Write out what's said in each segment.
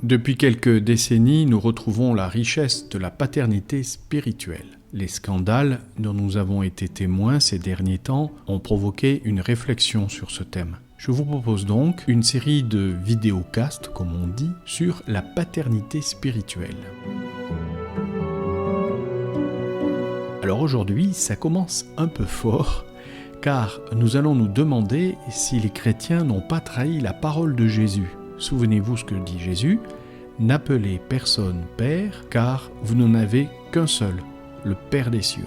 Depuis quelques décennies, nous retrouvons la richesse de la paternité spirituelle. Les scandales dont nous avons été témoins ces derniers temps ont provoqué une réflexion sur ce thème. Je vous propose donc une série de vidéocasts, comme on dit, sur la paternité spirituelle. Alors aujourd'hui, ça commence un peu fort, car nous allons nous demander si les chrétiens n'ont pas trahi la parole de Jésus. Souvenez-vous ce que dit Jésus, « N'appelez personne Père, car vous n'en avez qu'un seul, le Père des cieux. »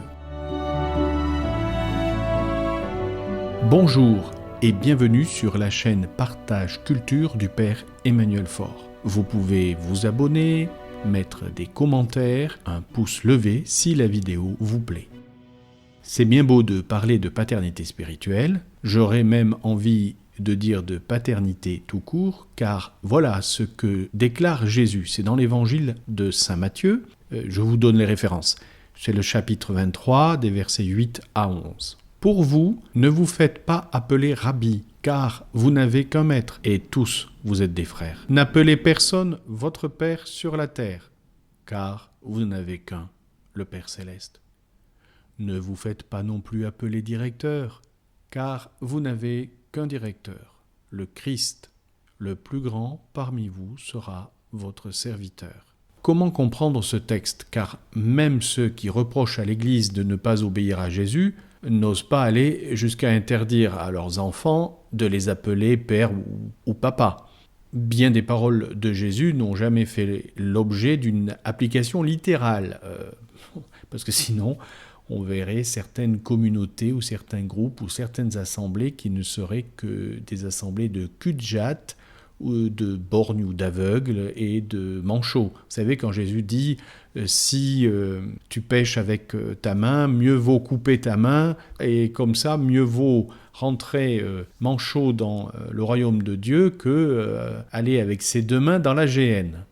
Bonjour et bienvenue sur la chaîne Partage Culture du Père Emmanuel Faure. Vous pouvez vous abonner, mettre des commentaires, un pouce levé si la vidéo vous plaît. C'est bien beau de parler de paternité spirituelle, j'aurais même envie de dire de paternité tout court, car voilà ce que déclare Jésus. C'est dans l'évangile de Saint Matthieu, je vous donne les références. C'est le chapitre 23, des versets 8 à 11. « Pour vous, ne vous faites pas appeler Rabbi, car vous n'avez qu'un maître, et tous vous êtes des frères. N'appelez personne votre Père sur la terre, car vous n'avez qu'un, le Père céleste. Ne vous faites pas non plus appeler directeur, car vous n'avez qu'un directeur, le Christ. Le plus grand parmi vous sera votre serviteur. » Comment comprendre ce texte? Car même ceux qui reprochent à l'Église de ne pas obéir à Jésus n'osent pas aller jusqu'à interdire à leurs enfants de les appeler père ou papa. Bien des paroles de Jésus n'ont jamais fait l'objet d'une application littérale, parce que sinon on verrait certaines communautés ou certains groupes ou certaines assemblées qui ne seraient que des assemblées de cul-de-jatte, ou de borgnes ou d'aveugles et de manchots. Vous savez, quand Jésus dit si tu pêches avec ta main, mieux vaut couper ta main, et comme ça, mieux vaut rentrer manchot dans le royaume de Dieu que aller avec ses deux mains dans la géhenne.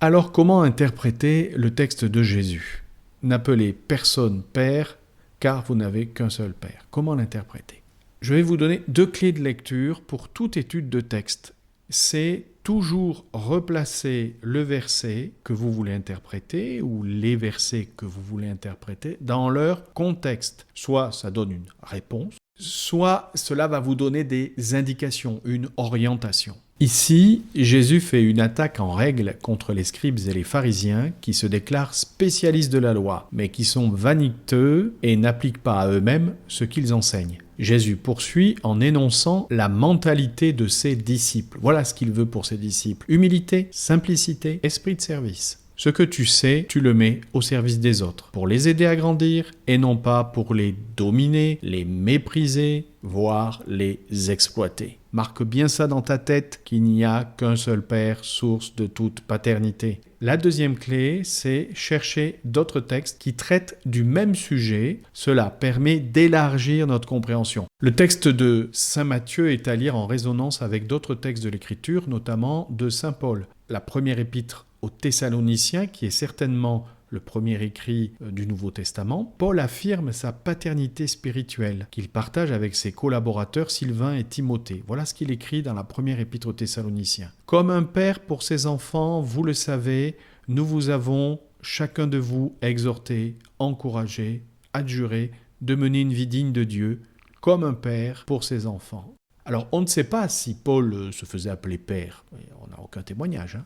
Alors, comment interpréter le texte de Jésus ? N'appelez personne Père, car vous n'avez qu'un seul Père. Comment l'interpréter ? Je vais vous donner 2 clés de lecture pour toute étude de texte. C'est toujours replacer le verset que vous voulez interpréter ou les versets que vous voulez interpréter dans leur contexte. Soit ça donne une réponse, soit cela va vous donner des indications, une orientation. Ici, Jésus fait une attaque en règle contre les scribes et les pharisiens qui se déclarent spécialistes de la loi, mais qui sont vaniteux et n'appliquent pas à eux-mêmes ce qu'ils enseignent. Jésus poursuit en énonçant la mentalité de ses disciples. Voilà ce qu'il veut pour ses disciples. Humilité, simplicité, esprit de service. Ce que tu sais, tu le mets au service des autres, pour les aider à grandir et non pas pour les dominer, les mépriser, voire les exploiter. Marque bien ça dans ta tête qu'il n'y a qu'un seul Père, source de toute paternité. La deuxième clé, c'est chercher d'autres textes qui traitent du même sujet. Cela permet d'élargir notre compréhension. Le texte de Saint Matthieu est à lire en résonance avec d'autres textes de l'Écriture, notamment de Saint Paul. La première épître aux Thessaloniciens, qui est certainement le premier écrit du Nouveau Testament, Paul affirme sa paternité spirituelle qu'il partage avec ses collaborateurs Sylvain et Timothée. Voilà ce qu'il écrit dans la première épître aux Thessaloniciens. « Comme un père pour ses enfants, vous le savez, nous vous avons, chacun de vous, exhorté, encouragé, adjuré de mener une vie digne de Dieu, comme un père pour ses enfants. » Alors, on ne sait pas si Paul se faisait appeler père. On n'a aucun témoignage,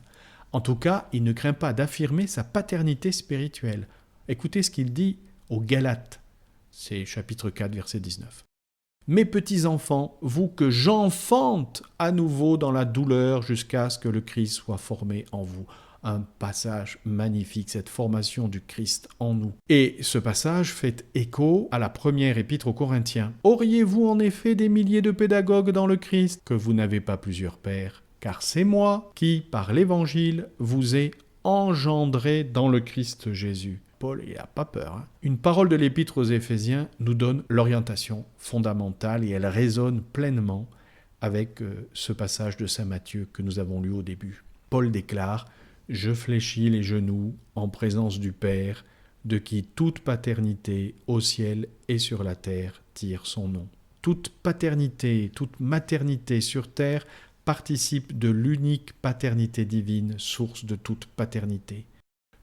En tout cas, il ne craint pas d'affirmer sa paternité spirituelle. Écoutez ce qu'il dit aux Galates, c'est chapitre 4, verset 19. « Mes petits enfants, vous que j'enfante à nouveau dans la douleur jusqu'à ce que le Christ soit formé en vous. » Un passage magnifique, cette formation du Christ en nous. Et ce passage fait écho à la première épître aux Corinthiens. « Auriez-vous en effet des milliers de pédagogues dans le Christ, que vous n'avez pas plusieurs pères ? Car c'est moi qui, par l'Évangile, vous ai engendré dans le Christ Jésus. » Paul, il n'a pas peur. Une parole de l'Épître aux Éphésiens nous donne l'orientation fondamentale et elle résonne pleinement avec ce passage de Saint Matthieu que nous avons lu au début. Paul déclare « Je fléchis les genoux en présence du Père, de qui toute paternité au ciel et sur la terre tire son nom. » Toute paternité, toute maternité sur terre participe de l'unique paternité divine, source de toute paternité.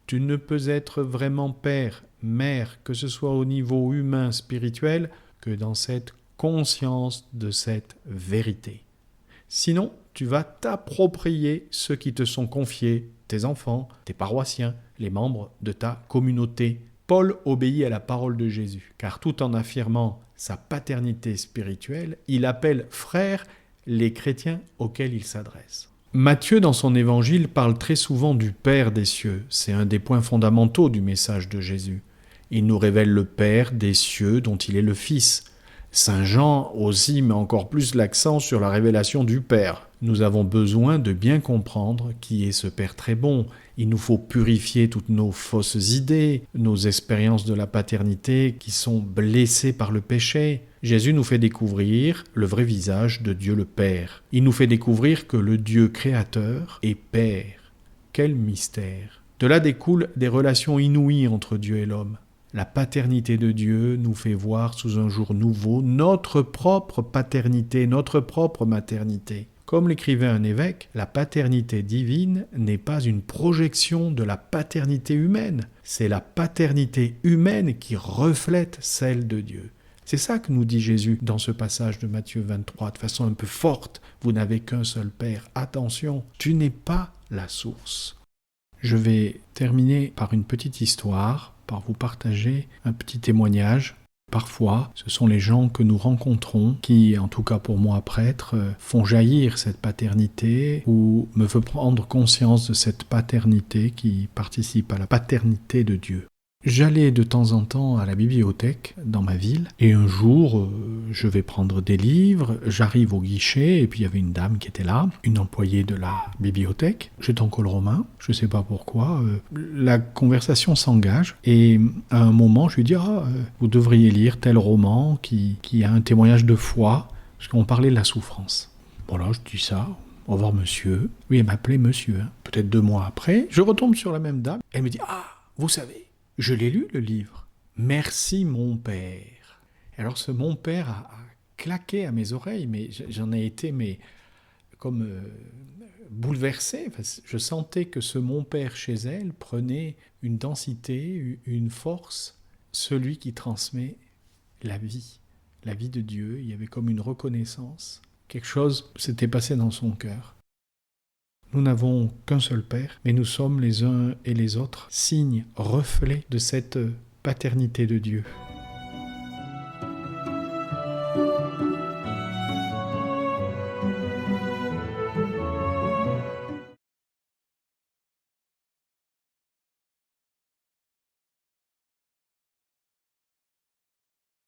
Tu ne peux être vraiment père, mère, que ce soit au niveau humain, spirituel, que dans cette conscience de cette vérité. Sinon, tu vas t'approprier ceux qui te sont confiés, tes enfants, tes paroissiens, les membres de ta communauté. Paul obéit à la parole de Jésus, car tout en affirmant sa paternité spirituelle, il appelle frères les chrétiens auxquels il s'adresse. Matthieu, dans son évangile, parle très souvent du Père des cieux. C'est un des points fondamentaux du message de Jésus. Il nous révèle le Père des cieux dont il est le Fils. Saint Jean aussi met encore plus l'accent sur la révélation du Père. Nous avons besoin de bien comprendre qui est ce Père très bon. Il nous faut purifier toutes nos fausses idées, nos expériences de la paternité qui sont blessées par le péché. Jésus nous fait découvrir le vrai visage de Dieu le Père. Il nous fait découvrir que le Dieu créateur est Père. Quel mystère! De là découlent des relations inouïes entre Dieu et l'homme. La paternité de Dieu nous fait voir sous un jour nouveau notre propre paternité, notre propre maternité. Comme l'écrivait un évêque, la paternité divine n'est pas une projection de la paternité humaine, c'est la paternité humaine qui reflète celle de Dieu. C'est ça que nous dit Jésus dans ce passage de Matthieu 23, de façon un peu forte. Vous n'avez qu'un seul Père. Attention, tu n'es pas la source. Je vais terminer par une petite histoire, par vous partager un petit témoignage. Parfois, ce sont les gens que nous rencontrons qui, en tout cas pour moi prêtre, font jaillir cette paternité ou me font prendre conscience de cette paternité qui participe à la paternité de Dieu. J'allais de temps en temps à la bibliothèque dans ma ville et un jour, je vais prendre des livres, j'arrive au guichet et puis il y avait une dame qui était là, une employée de la bibliothèque. J'étais en col romain, je ne sais pas pourquoi. La conversation s'engage et à un moment, je lui dis « vous devriez lire tel roman qui a un témoignage de foi » parce qu'on parlait de la souffrance. Bon là, je dis ça. Au revoir monsieur. Oui, elle m'appelait monsieur. Peut-être 2 mois après, je retombe sur la même dame. Elle me dit « Ah, vous savez, je l'ai lu, le livre. Merci, mon père. » Alors, ce mon père a claqué à mes oreilles, mais j'en ai été comme bouleversé. Enfin, je sentais que ce mon père chez elle prenait une densité, une force, celui qui transmet la vie de Dieu. Il y avait comme une reconnaissance. Quelque chose s'était passé dans son cœur. Nous n'avons qu'un seul Père, mais nous sommes les uns et les autres signes, reflets de cette paternité de Dieu.